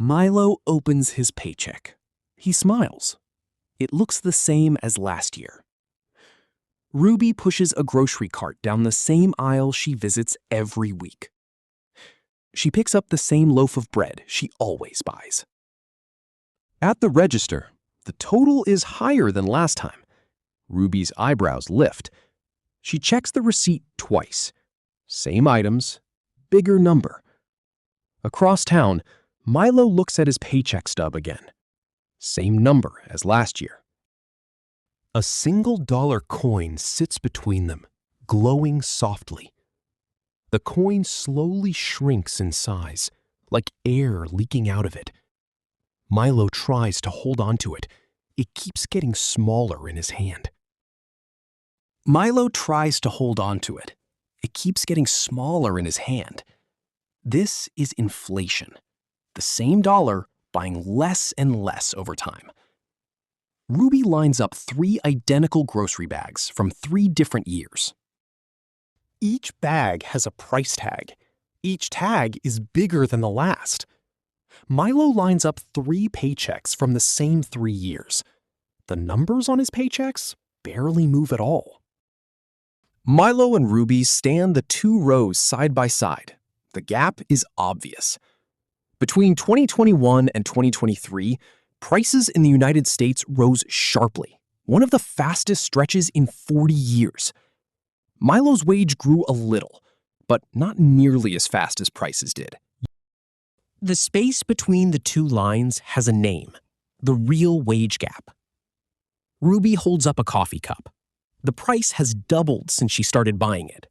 Milo opens his paycheck. He smiles. It looks the same as last year. Ruby pushes a grocery cart down the same aisle she visits every week. She picks up the same loaf of bread she always buys. At the register, the total is higher than last time. Ruby's eyebrows lift. She checks the receipt twice. Same items, bigger number. Across town, Milo looks at his paycheck stub again. Same number as last year. A single dollar coin sits between them, glowing softly. The coin slowly shrinks in size, like air leaking out of it. Milo tries to hold on to it. It keeps getting smaller in his hand. This is inflation. The same dollar buying less and less over time. Ruby lines up 3 identical grocery bags from 3 different years. Each bag has a price tag. Each tag is bigger than the last. Milo lines up 3 paychecks from the same 3 years. The numbers on his paychecks barely move at all. Milo and Ruby stand the 2 rows side by side. The gap is obvious. Between 2021 and 2023, prices in the United States rose sharply, one of the fastest stretches in 40 years. Milo's wage grew a little, but not nearly as fast as prices did. The space between the 2 lines has a name, the real wage gap. Ruby holds up a coffee cup. The price has doubled since she started buying it.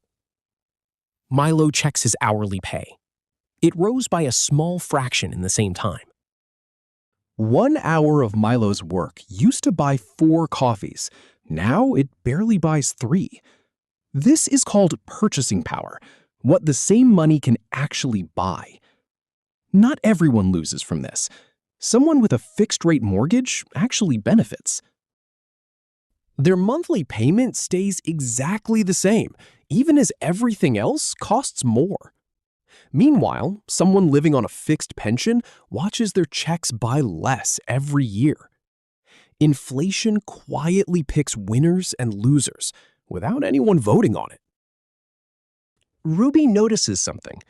Milo checks his hourly pay. It rose by a small fraction in the same time. 1 hour of Milo's work used to buy 4 coffees. Now it barely buys 3. This is called purchasing power, what the same money can actually buy. Not everyone loses from this. Someone with a fixed-rate mortgage actually benefits. Their monthly payment stays exactly the same, even as everything else costs more. Meanwhile, someone living on a fixed pension watches their checks buy less every year. Inflation quietly picks winners and losers without anyone voting on it. Ruby notices something.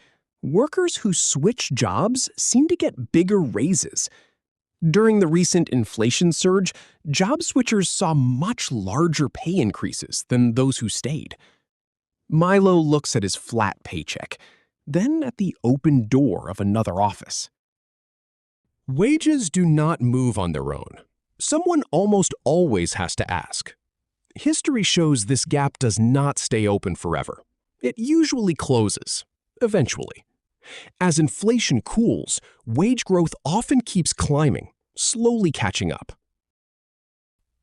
Workers who switch jobs seem to get bigger raises. During the recent inflation surge, job switchers saw much larger pay increases than those who stayed. Milo looks at his flat paycheck, then at the open door of another office. Wages do not move on their own. Someone almost always has to ask. History shows this gap does not stay open forever. It usually closes, eventually. As inflation cools, wage growth often keeps climbing, slowly catching up.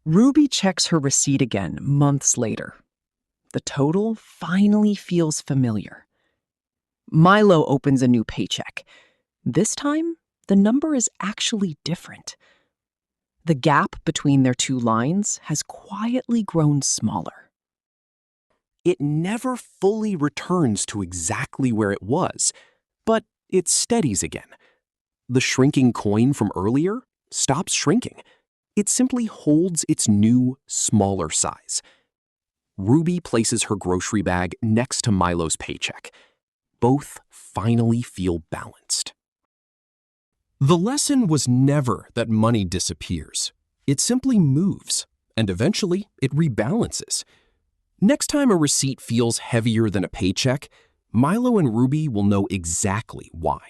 Ruby checks her receipt again months later. The total finally feels familiar. Milo opens a new paycheck. This time, the number is actually different. The gap between their 2 lines has quietly grown smaller. It never fully returns to exactly where it was, but it steadies again. The shrinking coin from earlier stops shrinking. It simply holds its new, smaller size. Ruby places her grocery bag next to Milo's paycheck. Both finally feel balanced. The lesson was never that money disappears. It simply moves, and eventually it rebalances. Next time a receipt feels heavier than a paycheck, Milo and Ruby will know exactly why.